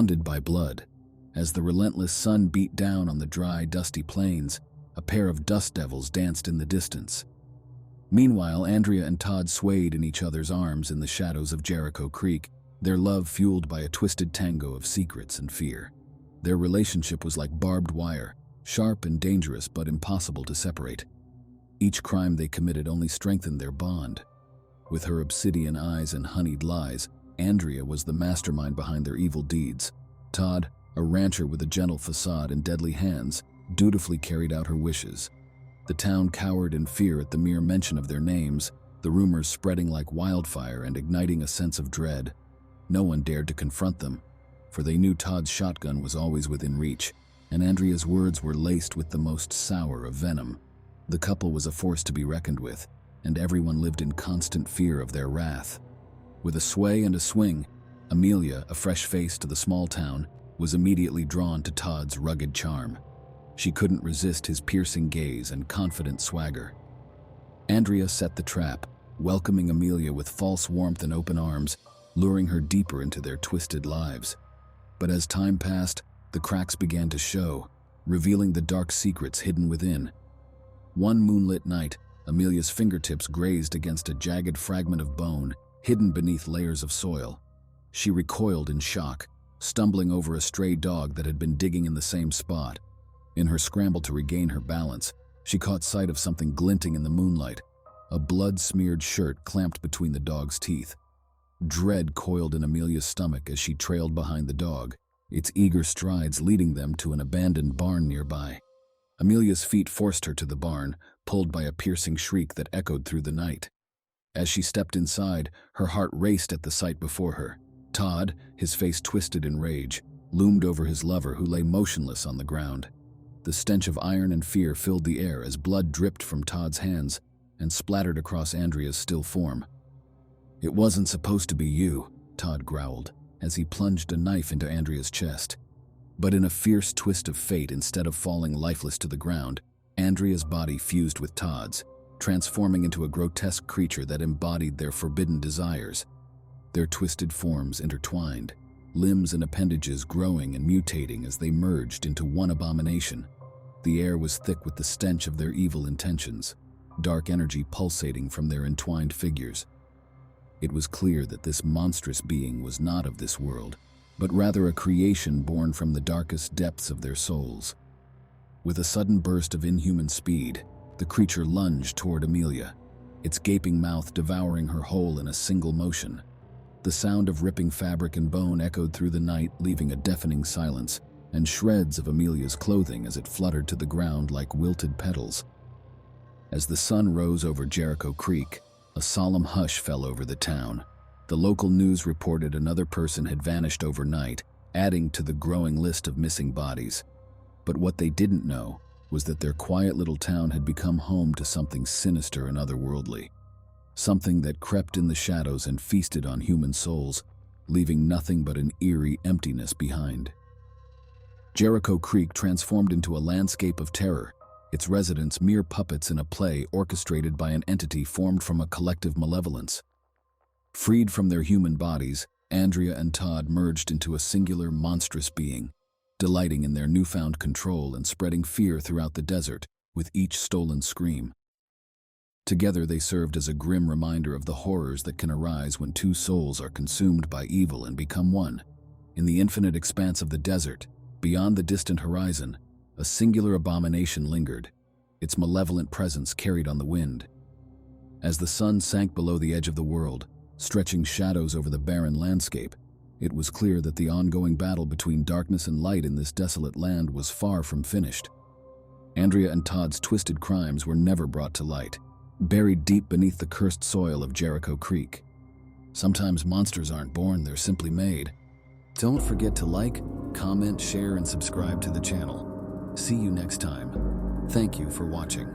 bonded by blood. As the relentless sun beat down on the dry, dusty plains, a pair of dust devils danced in the distance. Meanwhile, Andrea and Todd swayed in each other's arms in the shadows of Jericho Creek, their love fueled by a twisted tango of secrets and fear. Their relationship was like barbed wire, sharp and dangerous but impossible to separate. Each crime they committed only strengthened their bond. With her obsidian eyes and honeyed lies, Andrea was the mastermind behind their evil deeds. Todd, a rancher with a gentle facade and deadly hands, dutifully carried out her wishes. The town cowered in fear at the mere mention of their names, the rumors spreading like wildfire and igniting a sense of dread. No one dared to confront them, for they knew Todd's shotgun was always within reach, and Andrea's words were laced with the most sour of venom. The couple was a force to be reckoned with, and everyone lived in constant fear of their wrath. With a sway and a swing, Amelia, a fresh face to the small town, was immediately drawn to Todd's rugged charm. She couldn't resist his piercing gaze and confident swagger. Andrea set the trap, welcoming Amelia with false warmth and open arms, luring her deeper into their twisted lives. But as time passed, the cracks began to show, revealing the dark secrets hidden within. One moonlit night, Amelia's fingertips grazed against a jagged fragment of bone, hidden beneath layers of soil. She recoiled in shock, stumbling over a stray dog that had been digging in the same spot. In her scramble to regain her balance, she caught sight of something glinting in the moonlight, a blood-smeared shirt clamped between the dog's teeth. Dread coiled in Amelia's stomach as she trailed behind the dog, its eager strides leading them to an abandoned barn nearby. Amelia's feet forced her to the barn, pulled by a piercing shriek that echoed through the night. As she stepped inside, her heart raced at the sight before her. Todd, his face twisted in rage, loomed over his lover who lay motionless on the ground. The stench of iron and fear filled the air as blood dripped from Todd's hands and splattered across Andrea's still form. "It wasn't supposed to be you," Todd growled, as he plunged a knife into Andrea's chest. But in a fierce twist of fate, instead of falling lifeless to the ground, Andrea's body fused with Todd's, transforming into a grotesque creature that embodied their forbidden desires. Their twisted forms intertwined, limbs and appendages growing and mutating as they merged into one abomination. The air was thick with the stench of their evil intentions, dark energy pulsating from their entwined figures. It was clear that this monstrous being was not of this world, but rather a creation born from the darkest depths of their souls. With a sudden burst of inhuman speed, the creature lunged toward Amelia, its gaping mouth devouring her whole in a single motion. The sound of ripping fabric and bone echoed through the night, leaving a deafening silence, and shreds of Amelia's clothing as it fluttered to the ground like wilted petals. As the sun rose over Jericho Creek, a solemn hush fell over the town. The local news reported another person had vanished overnight, adding to the growing list of missing bodies. But what they didn't know was that their quiet little town had become home to something sinister and otherworldly. Something that crept in the shadows and feasted on human souls, leaving nothing but an eerie emptiness behind. Jericho Creek transformed into a landscape of terror, its residents mere puppets in a play orchestrated by an entity formed from a collective malevolence. Freed from their human bodies, Andrea and Todd merged into a singular, monstrous being, delighting in their newfound control and spreading fear throughout the desert with each stolen scream. Together they served as a grim reminder of the horrors that can arise when two souls are consumed by evil and become one. In the infinite expanse of the desert, beyond the distant horizon, a singular abomination lingered, its malevolent presence carried on the wind. As the sun sank below the edge of the world, stretching shadows over the barren landscape, it was clear that the ongoing battle between darkness and light in this desolate land was far from finished. Andrea and Todd's twisted crimes were never brought to light, buried deep beneath the cursed soil of Jericho Creek. Sometimes monsters aren't born, they're simply made. Don't forget to like, comment, share, and subscribe to the channel. See you next time. Thank you for watching.